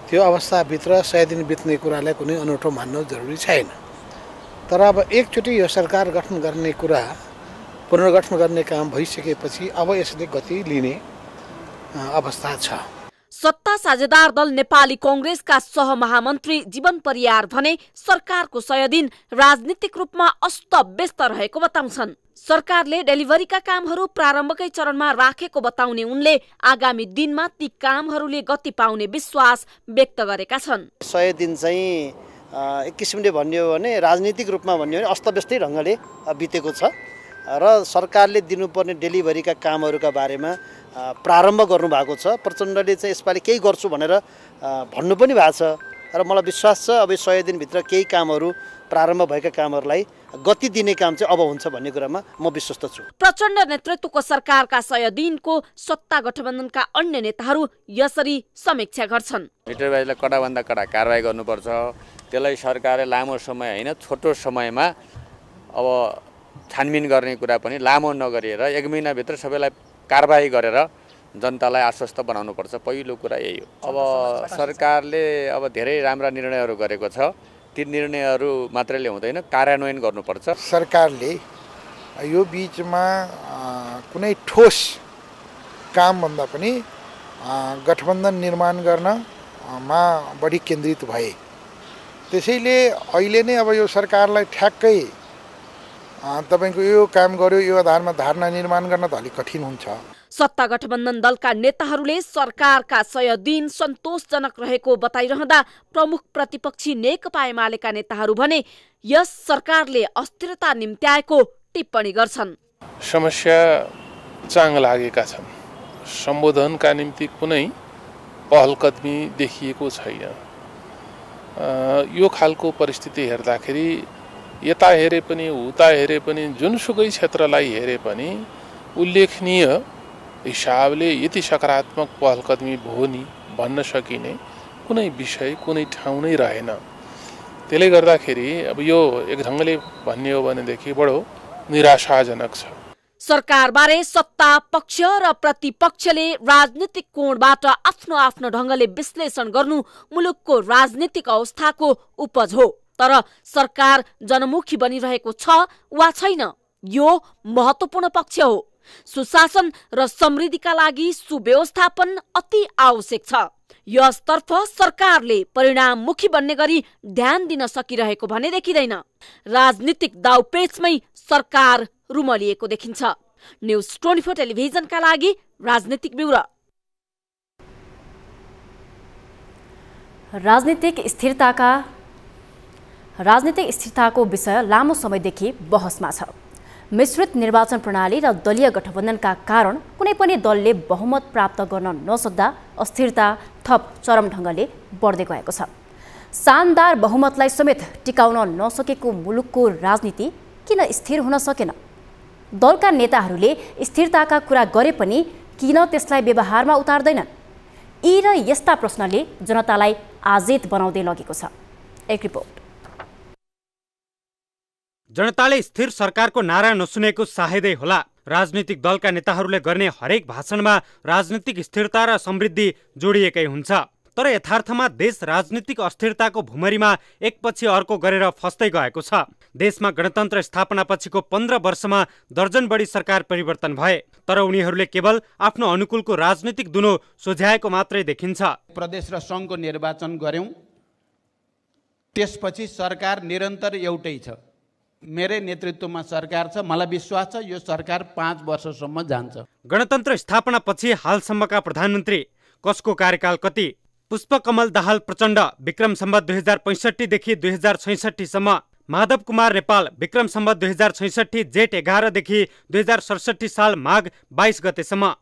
त्यो अवस्थाभित्र 100 दिन बित्ने कुरालाई कुनै अनौठो मान्नु जरुरी छैन। तर अब एकचोटि यो सरकार गठन गर्ने कुरा, पुनर्गठन गर्ने काम भइसकेपछि अब यसले गति लिने अवस्था छ। सत्ता साझेदार दल नेपाली कांग्रेसका सहमहामन्त्री जीवन परियार भने सरकारको 100 दिन राजनीतिक रूपमा अस्तव्यस्त रहेको बताउँछन्। सरकारले डेलिभरीका कामहरू प्रारम्भकै चरणमा राखेको बताउने उनले आगामी दिनमा ती कामहरूले गति पाउने विश्वास व्यक्त गरेका छन्। 100 दिन चाहिँ एक किसिमले भन्यो भने राजनीतिक रूपमा भन्यो भने अस्तव्यस्तै ढङ्गले बितेको छ र सरकारले दिनुपर्ने डेलिभरीका कामहरूका बारेमा प्रारम्भ गर्नुभएको छ। प्रचण्डले चाहिँ यसपालि केही गर्छु भनेर भन्नु पनि भएको छ र मलाई विश्वास छ अब 100 दिनभित्र केही कामहरू प्रारम्भ भएका कामहरूलाई गति दिने काम चाहिँ अब हुन्छ भन्ने कुरामा म विश्वस्त छु। प्रचण्ड नेतृत्वको सरकारका 100 दिनको सत्ता गठबन्धनका अन्य नेताहरू यसरी समीक्षा गर्छन्। मिटरबाजीलाई कडाभन्दा कडा कारबाही गर्नुपर्छ। त्यसलाई सरकारले लामो समय होइन, छोटो समयमा अब छानबिन गर्ने कुरा पनि लामो नगरिएर 1 महिनाभित्र सबैलाई कारबाही गरेर जनतालाई आश्वस्त बनाउनुपर्छ। पहिलो कुरा यही हो। अब सरकारले अब धेरै राम्रा निर्णयहरू गरेको छ, ती निर्णयहरू मात्रैले हुँदैन, कार्यान्वयन गर्नुपर्छ। सरकारले यो बीचमा कुनै ठोस कामभन्दा पनि गठबन्धन निर्माण गर्नमा बढी केन्द्रित भए। त्यसैले अहिले नै अब यो सरकारलाई ठ्याक्कै तपाईको यो काम गर्यो, यो आधारमा धारणा निर्माण गर्न त अलिक कठिन हुन्छ। सत्ता गठबन्धन दलका नेताहरूले सरकारका 100 दिन सन्तोषजनक रहेको बताइरहँदा प्रमुख प्रतिपक्षी नेकपा एमालेका नेताहरू भने यस सरकारले अस्थिरता निम्त्याएको टिप्पणी गर्छन्। समस्या चाङ लागेका छन्, सम्बोधनका निम्ति कुनै पहलकदमी देखिएको छैन। यो खालको परिस्थिति हेर्दाखेरि यता हेरे पनि उता हेरे पनि जुनसुकै क्षेत्रलाई हेरे पनि उल्लेखनीय हिसाबले यति सकारात्मक पहलकदमी भयो नि भन्न सकिने कुनै विषय कुनै ठाउँ नै रहेन। त्यसले गर्दाखेरि अब यो एक ढङ्गले भन्ने हो भनेदेखि बडो निराशाजनक छ। सरकारबारे सत्ता पक्ष र प्रतिपक्षले राजनीतिक कोणबाट आफ्नो आफ्नो ढङ्गले विश्लेषण गर्नु मुलुकको राजनीतिक अवस्थाको उपज हो। तर सरकार जनमुखी बनिरहेको छ वा छैन, यो महत्त्वपूर्ण पक्ष हो। सुशासन र समृद्धिका लागि सुव्यवस्थापन अति आवश्यक छ। यसतर्फ सरकारले परिणाममुखी बन्ने गरी ध्यान दिन सकिरहेको भने देखिँदैन। राजनीतिक दाउपेचमै सरकार रुमलिएको देखिन्छ। न्युज 24 टेलिभिजनका लागि राजनीतिक ब्युरो। राजनीतिक स्थिरताको विषय लामो समयदेखि बहसमा छ। मिश्रित निर्वाचन प्रणाली र दलीय गठबन्धनका कारण कुनै पनि दलले बहुमत प्राप्त गर्न नसक्दा अस्थिरता थप चरम ढङ्गले बढ्दै गएको छ। शानदार बहुमतलाई समेत टिकाउन नसकेको मुलुकको राजनीति किन स्थिर हुन सकेन? दलका नेताहरूले स्थिरताका कुरा गरे पनि किन त्यसलाई व्यवहारमा उतार्दैनन्? यी र यस्ता प्रश्नले जनतालाई आजेत बनाउँदै लगेको छ। एक रिपोर्ट। जनताले स्थिर सरकारको नारा नसुनेको सायदै होला। राजनीतिक दलका नेताहरूले गर्ने हरेक भाषणमा राजनीतिक स्थिरता र समृद्धि जोडिएकै हुन्छ। तर यथार्थमा देश राजनीतिक अस्थिरताको भुमरीमा एकपछि अर्को गरेर फस्दै गएको छ। देशमा गणतन्त्र स्थापना पछिको 15 वर्षमा दर्जन बढी सरकार परिवर्तन भए, तर उनीहरूले केवल आफ्नो अनुकूलको राजनीतिक दुनो सोझ्याएको मात्रै देखिन्छ। प्रदेश र सङ्घको निर्वाचन गर्यौं, त्यसपछि सरकार निरन्तर एउटै छ। मेरै नेतृत्वमा सरकार छ, मलाई विश्वास छ यो सरकार 5 वर्षसम्म जान्छ। गणतन्त्र स्थापनापछि हालसम्मका प्रधानमन्त्री कसको कार्यकाल कति? पुष्पकमल दाहाल प्रचण्ड विक्रम सम्वत 2065 देखि 2066 सम्म, माधव कुमार नेपाल विक्रम सम्वत 2066 जेठ 11 देखि 2067 साल माघ 22 गतेसम्म,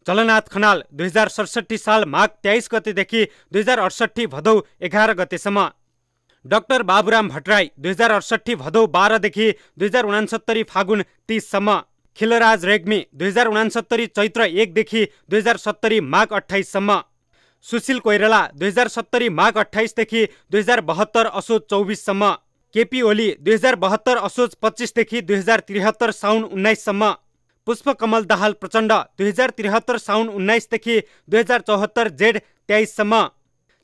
झलनाथ खनाल 2067 साल माघ 23 गतेदेखि 2068 भदौ 11 गतेसम्म, डाक्टर बाबुराम भट्टराई 2068 भदौ 12 देखि 2069 फागुन 30 सम्म, खिलराज रेग्मी 2069 चैत्र 1 देखि 2070 माघ 28 सम्म, सुशील कोइराला 2070 माघ 28 देखि 2072 असोज 24 सम्म, केपी ओली 2072 असोज 25 देखि 2073 साउन 19 सम्म, पुष्पकमल दाहाल प्रचण्ड 2073 साउन 19 देखि 2074 जेठ 23 सम्म,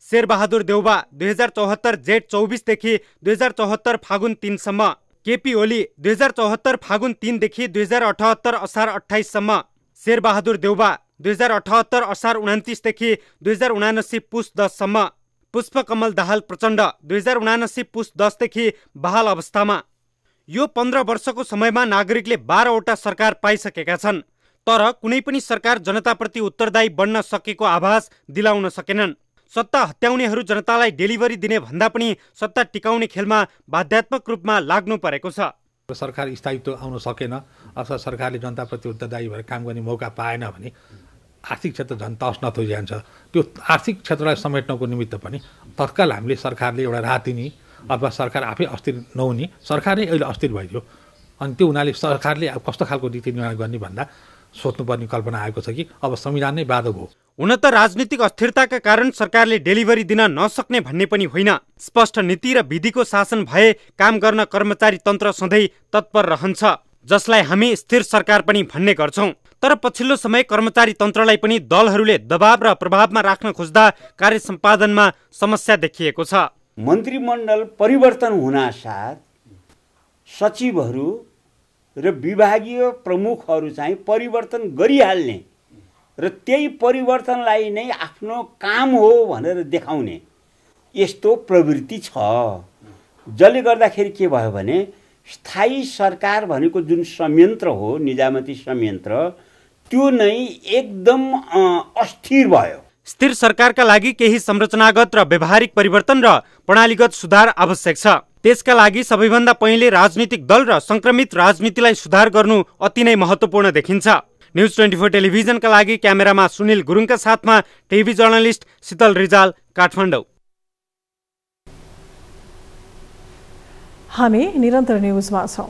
शेरबहादुर देउबा 2074 जेठ 24 देखि 2074 फागुन 3 सम्म, केपी ओली 2074 फागुन 3 देखि 2078 असार 28 सम्म, शेरबहादुर देउबा 2078 असार 29 देखि 2079 पुस 10 सम्म, पुष्पकमल दाहाल प्रचण्ड 2079 पुस 10 देखि बहाल अवस्थामा। यो 15 वर्षको समयमा नागरिकले 12 वटा सरकार पाइसकेका छन्, तर कुनै पनि सरकार जनताप्रति उत्तरदायी बन्न सकेको आभास दिलाउन सकेनन्। सत्ता हत्याउनेहरू जनतालाई डेलिभरी दिने भन्दा पनि सत्ता टिकाउने खेलमा बाध्यात्मक रूपमा लाग्नु परेको छ। सरकार स्थायित्व आउन सकेन अथवा सरकारले जनताप्रति उत्तरदायी भएर काम गर्ने मौका पाएन भने आर्थिक क्षेत्र झन् तहस नहस जान्छ। त्यो आर्थिक क्षेत्रलाई समेट्नको निमित्त पनि तत्काल हामीले सरकारले एउटा राहत दिने अथवा सरकार आफै अस्थिर नहुने, सरकार नै अहिले अस्थिर भइदियो, अनि त्यो हुनाले सरकारले कस्तो खालको नीति निर्माण गर्ने भन्दा सोच्नुपर्ने कल्पना आएको छ कि अब संविधान नै बाधक हो। हुन त राजनीतिक अस्थिरताका कारण सरकारले डेलिभरी दिन नसक्ने भन्ने पनि होइन। स्पष्ट नीति र विधिको शासन भए काम गर्न कर्मचारी तन्त्र सधैँ तत्पर रहन्छ, जसलाई हामी स्थिर सरकार पनि भन्ने गर्छौं। तर पछिल्लो समय कर्मचारी तन्त्रलाई पनि दलहरूले दबाव र प्रभावमा राख्न खोज्दा कार्य सम्पादनमा समस्या देखिएको छ। मन्त्रीमण्डल परिवर्तन हुनासाथ सचिवहरू र विभागीय प्रमुखहरू चाहिँ परिवर्तन गरिहाल्ने र त्यही परिवर्तनलाई नै आफ्नो काम हो भनेर देखाउने यस्तो प्रवृत्ति छ, जसले गर्दाखेरि के भयो भने स्थायी सरकार भनेको जुन संयन्त्र हो, निजामती संयन्त्र, त्यो नै एकदम अस्थिर भयो। स्थिर सरकारका लागि केही संरचनागत र व्यवहारिक परिवर्तन र प्रणालीगत सुधार आवश्यक छ। त्यसका लागि सबैभन्दा पहिले राजनीतिक दल र संक्रमित राजनीतिलाई सुधार गर्नु अति नै महत्त्वपूर्ण देखिन्छ। न्युज 24 टेलिभिजनका लागि क्यामेरामा सुनिल गुरुङका साथमा टिभी जर्नलिस्ट शीतल रिजाल, काठमाडौँ। हामी निरन्तर न्युजमा छौं।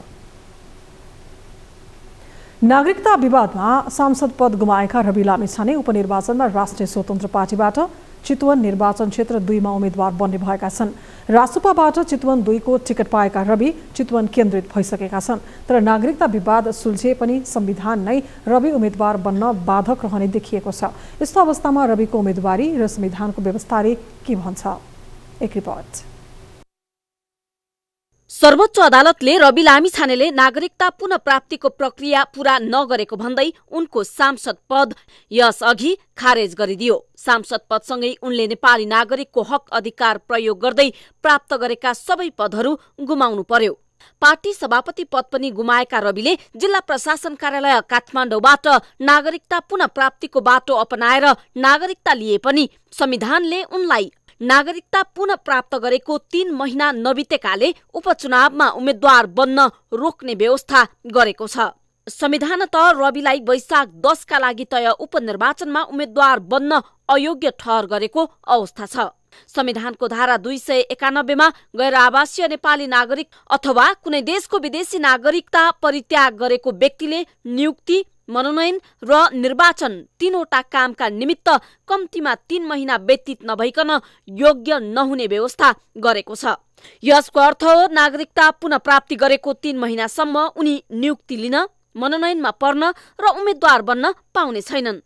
नागरिकता विवादमा सांसद पद गुमाएका रवि लामिछाने उपनिर्वाचनमा राष्ट्रिय स्वतन्त्र पार्टीबाट चितवन निर्वाचन क्षेत्र 2 मा उम्मेद्वार बन्ने भएका छन्। रासुपाबाट चितवन 2 को टिकट पाएका रवि चितवन केन्द्रित भइसकेका छन्। तर नागरिकता विवाद सुल्झे पनि संविधान नै रवि उम्मेद्वार बन्न बाधक रहने देखिएको छ। यस्तो अवस्थामा रविको उम्मेदवारी र संविधानको व्यवस्थाले के भन्छ? एक रिपोर्ट। सर्वोच्च अदालतले रवि लामिछानेले नागरिकता पुनः प्राप्तिको प्रक्रिया पूरा नगरेको भन्दै उनको सांसद पद यसअघि खारेज गरिदियो। सांसद पदसँगै उनले नेपाली नागरिकको हक अधिकार प्रयोग गर्दै प्राप्त गरेका सबै पदहरू गुमाउनु पर्यो। पार्टी सभापति पद पनि गुमाएका रविले जिल्ला प्रशासन कार्यालय काठमाडौँबाट नागरिकता पुनः प्राप्तिको बाटो अपनाएर नागरिकता लिए पनि संविधानले उनलाई नागरिकता पुनः प्राप्त गरेको 3 महिना नबितेकाले उपचुनावमा उम्मेद्वार बन्न रोक्ने व्यवस्था गरेको छ। संविधानत रविलाई वैशाख 10 का लागि तय उपनिर्वाचनमा उम्मेद्वार बन्न अयोग्य ठहर गरेको अवस्था छ। संविधानको धारा 291 मा गैर आवासीय नेपाली नागरिक अथवा कुनै देशको विदेशी नागरिकता परित्याग गरेको व्यक्तिले नियुक्ति, मनोनयन र निर्वाचन तीनवटा कामका निमित्त कम्तीमा 3 महिना व्यतीत नभइकन योग्य नहुने व्यवस्था गरेको छ। यसको अर्थ हो नागरिकता पुनः प्राप्ति गरेको 3 महिनासम्म उनी नियुक्ति लिन, मनोनयनमा पर्न र उम्मेद्वार बन्न पाउने छैनन्।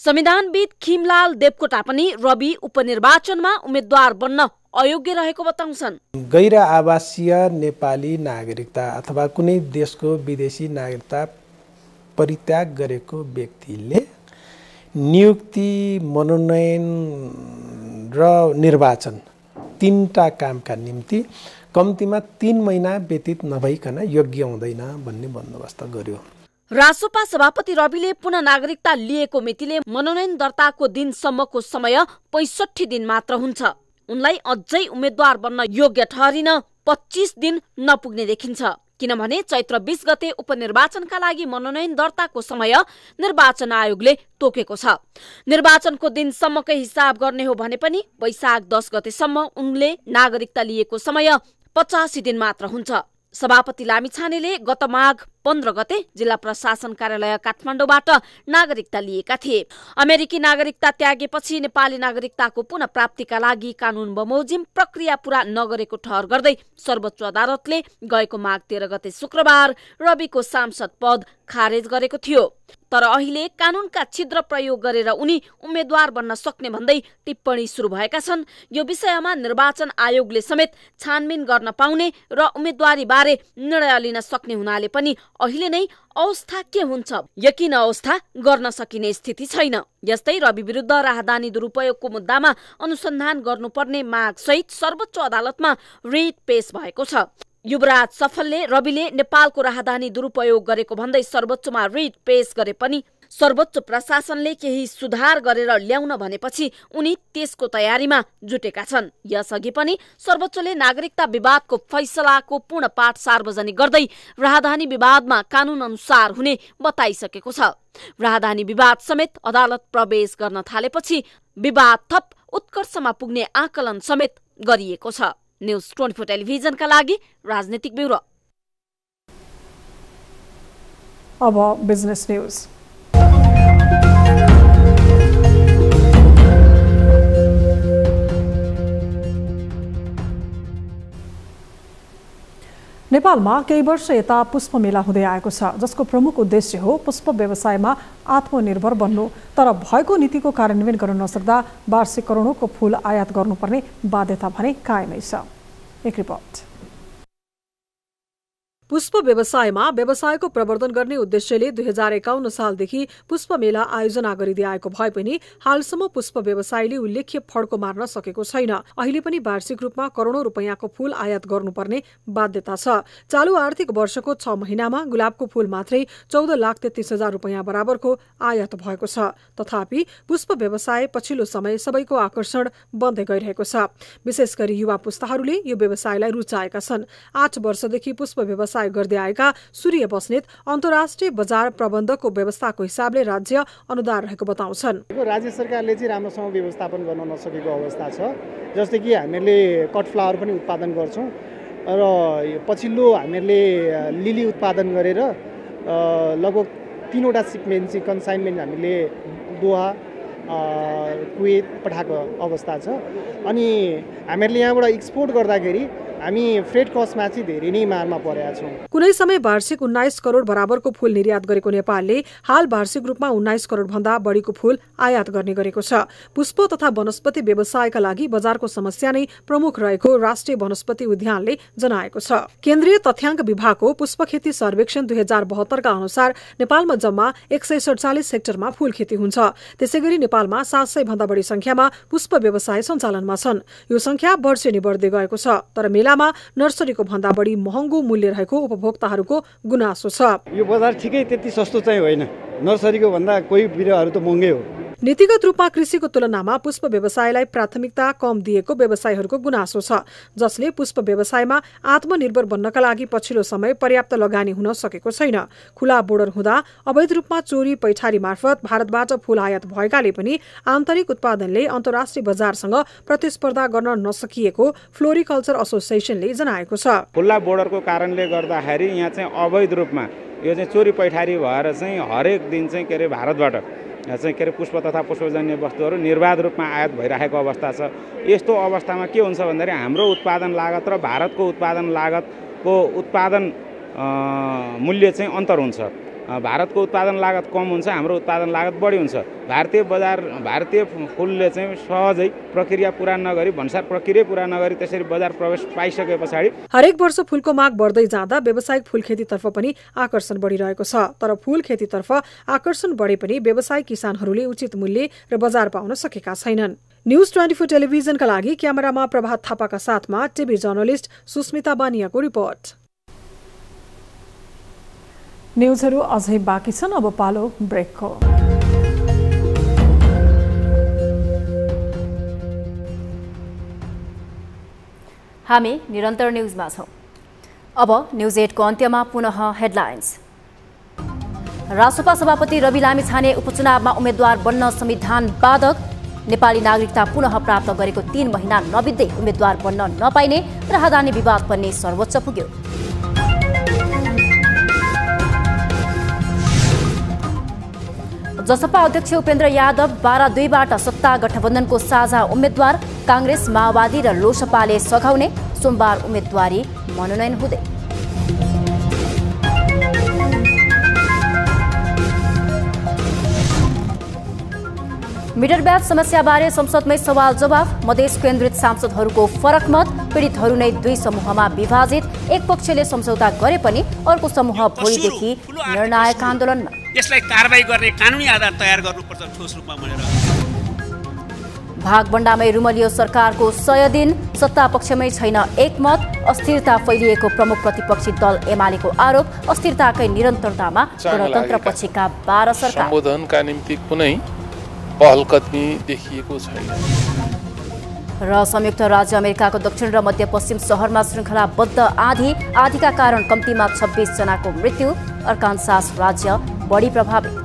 संविधानविद खिमलाल देवकोटा पनि रवि उपनिर्वाचनमा उम्मेद्वार बन्न अयोग्य रहेको बताउँछन्। गैर आवासीय नेपाली नागरिकता अथवा कुनै देशको विदेशी नागरिकता परित्याग गरेको व्यक्तिले नियुक्ति, मनोनयन र निर्वाचन 3टा कामका निम्ति कम्तीमा 3 महिना व्यतीत नभइकन योग्य हुँदैन भन्ने बन्दोबस्त गर्यो। रासोपा सभापति रविले पुनः नागरिकता लिएको मितिले मनोनयन दर्ताको दिनसम्मको समय 65 दिन मात्र हुन्छ। उनलाई अझै उम्मेद्वार बन्न योग्य ठहरिन 25 दिन नपुग्ने देखिन्छ, किनभने चैत्र 20 गते उपनिर्वाचनका लागि मनोनयन दर्ताको समय निर्वाचन आयोगले तोकेको छ। निर्वाचनको दिनसम्मकै हिसाब गर्ने हो भने पनि वैशाख 10 गतेसम्म उनले नागरिकता लिएको समय 85 दिन मात्र हुन्छ। सभापति लामिछानेले गत माघ 15 गते जिल्ला प्रशासन कार्यालय काठमाडौँबाट नागरिकता लिएका थिए। अमेरिकी नागरिकता त्यागेपछि नेपाली नागरिकताको पुनः प्राप्तिका लागि कानून बमोजिम प्रक्रिया पूरा नगरेको ठहर गर्दै सर्वोच्च अदालतले गएको माघ 13 गते शुक्रबार रविको सांसद पद खारेज गरेको थियो। तर अहिले कानूनका छिद्र प्रयोग गरेर उनी उम्मेद्वार बन्न सक्ने भन्दै टिप्पणी सुरु भएका छन्। यो विषयमा निर्वाचन आयोगले समेत छानबिन गर्न पाउने र उम्मेद्वारी बारे निर्णय लिन सक्ने हुनाले पनि अहिले नै अवस्था के हुन्छ यकिन अवस्था गर्न सकिने स्थिति छैन। यस्तै रवि विरुद्ध राहदानी दुरुपयोगको मुद्दामा अनुसन्धान गर्नुपर्ने माग सहित सर्वोच्च अदालतमा रिट पेश भएको छ। युवराज सफलले रविले नेपालको राहदानी दुरुपयोग गरेको भन्दै सर्वोच्चमा रिट पेश गरे पनि सर्वोच्च प्रशासनले केही सुधार गरेर ल्याउन भनेपछि उनी त्यसको तयारीमा जुटेका छन्। यसअघि पनि सर्वोच्चले नागरिकता विवादको फैसलाको पूर्ण पाठ सार्वजनिक गर्दै राहदानी विवादमा कानून अनुसार हुने बताइसकेको छ। राहदानी विवाद समेत अदालत प्रवेश गर्न थालेपछि विवाद थप उत्कर्षमा पुग्ने आकलन समेत गरिएको छ। न्यूज 24 टेलिभिजनका लागि राजनीतिक ब्युरो। अब बिजनेस न्यूज। नेपालमा केही वर्ष यता पुष्प मेला हुँदै आएको छ, जसको प्रमुख उद्देश्य हो पुष्प व्यवसायमा आत्मनिर्भर बन्नु। तर भएको नीतिको कार्यान्वयन गर्न नसक्दा वार्षिक करोडौंको फूल आयात गर्नुपर्ने बाध्यता भने कायमै छ। एक रिपोर्ट। पुष्प व्यवसायमा व्यवसायको प्रवर्धन गर्ने उद्देश्यले 2051 सालदेखि पुष्प मेला आयोजना गरिँदै आएको भए पनि हालसम्म पुष्प व्यवसायले उल्लेख्य फड्को मार्न सकेको छैन। अहिले पनि वार्षिक रूपमा करोडौं रुपैयाँको फूल आयात गर्नुपर्ने बाध्यता छ। चालु आर्थिक वर्षको 6 महिनामा गुलाबको फूल मात्रै 14,33,000 रुपैयाँ बराबरको आयात भएको छ। तथापि पुष्प व्यवसाय पछिल्लो समय सबैको आकर्षण बन्दै गइरहेको छ। विशेष गरी युवा पुस्ताहरूले यो व्यवसायलाई रुचाएका छन्। 8 वर्षदेखि पुष्प व्यवसाय गर्दै आएका सूर्य बस्नेत अन्तर्राष्ट्रिय बजार प्रबन्धकको व्यवस्थाको हिसाबले राज्य अनुदान रहेको बताउँछन्। राज्य सरकारले चाहिँ राम्रोसँग व्यवस्थापन गर्न नसकेको अवस्था छ। जस्तै कि हामीले कट फ्लावर पनि उत्पादन गर्छौँ र पछिल्लो हामीले लिली उत्पादन गरेर लगभग 3वटा सिपमेन्ट चाहिँ कन्साइनमेन्ट हामीले दोहा कुवेत पठाएको अवस्था छ। अनि हामीहरूले यहाँबाट एक्सपोर्ट गर्दाखेरि हामी फ्रेट कस्टमा चाहिँ धेरै नै मारमा परेका छौँ। कुनै समय वार्षिक 19 करोड बराबरको फूल निर्यात गरेको नेपालले हाल वार्षिक रूपमा 19 करोड भन्दा बढीको फूल आयात गर्ने गरेको छ। पुष्प तथा वनस्पति व्यवसायका लागि बजारको समस्या नै प्रमुख रहेको राष्ट्रिय वनस्पति उद्यानले जनाएको छ। केन्द्रीय तथ्याङ्क विभागको पुष्प खेती सर्वेक्षण 2072 का अनुसार नेपालमा जम्मा 147 हेक्टरमा फूल खेती हुन्छ। त्यसैगरी नेपालमा 700 भन्दा बढी संख्यामा पुष्प व्यवसाय सञ्चालनमा छन्। यो संख्या वर्षेनी बढ्दै गएको छ। तर मेलामा नर्सरीको भन्दा बढी महँगो मूल्य रहेको उपभोक्ताहरूको गुनासो छ। यो बजार ठिकै त्यति सस्तो चाहिँ होइन, नर्सरीको भन्दा कोही बिरुवाहरू त महँगै हो। नीतिगत रूपमा कृषिको तुलनामा पुष्प व्यवसायलाई प्राथमिकता कम दिएको व्यवसायीहरूको गुनासो छ, जसले पुष्प व्यवसायमा आत्मनिर्भर बन्नका लागि पछिल्लो समय पर्याप्त लगानी हुन सकेको छैन। खुला बोर्डर हुँदा अवैध रूपमा चोरी पैठारी मार्फत भारतबाट फूल आयात भएकाले पनि आन्तरिक उत्पादनले अन्तर्राष्ट्रिय बजारसँग प्रतिस्पर्धा गर्न नसकिएको फ्लोरिकल्चर एसोसिएसनले जनाएको छ। खुला बोर्डरको कारणले गर्दाखेरि यहाँ चाहिँ अवैध रूपमा यो चाहिँ चोरी पैठारी भएर चाहिँ हरेक दिन चाहिँ के अरे भारतबाट चाहिँ के अरे पुष्प तथा पुष्पजन्य वस्तुहरू निर्बाध रूपमा आयात भइरहेको अवस्था छ। यस्तो अवस्थामा के हुन्छ भन्दाखेरि हाम्रो उत्पादन लागत र भारतको उत्पादन लागतको उत्पादन मूल्य चाहिँ अन्तर हुन्छ। भारतको उत्पादन लागत कम हुन्छ, हाम्रो उत्पादन लागत बढी हुन्छ। भारतीय फुलले चाहिँ सहजै प्रक्रिया पूरा नगरी भन्सार प्रक्रिया पूरा नगरी त्यसरी बजार प्रवेश पाइसके पछाडि हरेक वर्ष फूलको माग बढ्दै जाँदा व्यावसायिक फूल खेतीतर्फ पनि आकर्षण बढिरहेको छ। तर फूल खेतीतर्फ आकर्षण बढे पनि व्यवसायिक किसानहरूले उचित मूल्य र बजार पाउन सकेका छैनन्। न्यूज 24 टेलिभिजनका लागि क्यामेरामा प्रभात थापाका साथमा टिभी जर्नलिस्ट सुस्मिता बानियाको रिपोर्ट। न्यूजहरू अझै बाँकी छन्, अब पालो ब्रेकको। हामी निरन्तर न्यूजमा छौं। अब न्यूज 8 को अन्त्यमा पुनः हेडलाइन्स। रासोपा सभापति रवि लामिछाने उपचुनावमा उम्मेद्वार बन्न संविधान बाधक। नेपाली नागरिकता पुनः प्राप्त गरेको 3 महिना नबित्दै उम्मेद्वार बन्न नपाइने राहदानी विवाद पनि सर्वोच्च पुग्यो। जसपा अध्यक्ष उपेन्द्र यादव 12-2बाट सत्ता गठबन्धनको साझा उम्मेद्वार। कांग्रेस, माओवादी र लोसपाले सघाउने। सोमबार उम्मेदवारी मनोनयन हुँदै। मिटर ब्याज समस्याबारे संसदमै सवाल जवाफ। मधेस केन्द्रित सांसदहरूको फरक मत। पीडितहरू नै 2 समूहमा विभाजित। एक पक्षले सम्झौता गरे पनि अर्को समूह भोलिदेखि निर्णायक आन्दोलनमा। यसलाई कारबाही गर्ने कानुनी आधार तयार गर्नुपर्छ ठोस रूपमा भनेर। भागबण्डामै रुमलियो सरकारको 100 दिन। सत्ता पक्षमै छैन एकमत। अस्थिरता फैलिएको प्रमुख प्रतिपक्षी दल एमालेको आरोप। अस्थिरताकै निरन्तरतामा गणतन्त्र पछिका 12 सरकार। सम्बोधनका निम्ति कुनै पहलकदमी देखिएको छैन। र संयुक्त राज्य अमेरिकाको दक्षिण र मध्यपश्चिम शहरमा श्रृङ्खलाबद्ध आँधीका कारण कम्तीमा 26 जनाको मृत्यु। अर्कान्सास राज्य बढी प्रभावित।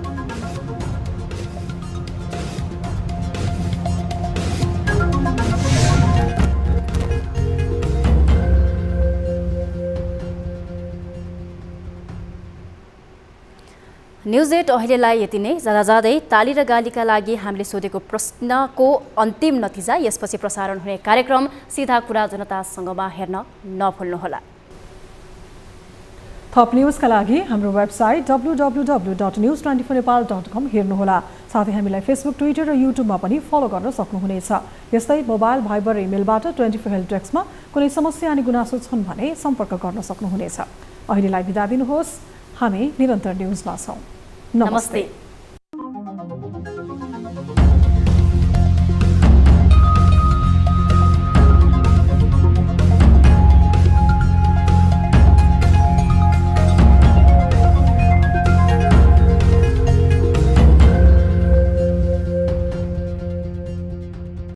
न्यूज 8 अहिलेलाई यति नै। जाँदै ताली र गालीका लागि हामीले सोधेको प्रश्नको अन्तिम नतिजा यसपछि प्रसारण हुने कार्यक्रम सीधा कुरा जनतासँगमा हेर्न नभुल्नुहोला। थप न्यूजका लागि हाम्रो वेबसाइट www.news24nepal.com हेर्नुहोला। साथै हामीलाई फेसबुक, ट्विटर र युट्युबमा पनि फलो गर्न सक्नुहुनेछ। यस्तै मोबाइल, भाइबर र इमेलबाट 24 हेल्पडेस्कमा कुनै समस्या अनि गुनासो छन् भने सम्पर्क गर्न सक्नुहुनेछ। अहिलेलाई बिदा दिनुहोस्। हामी निरन्तर न्यूजमा छौं। नमस्ते।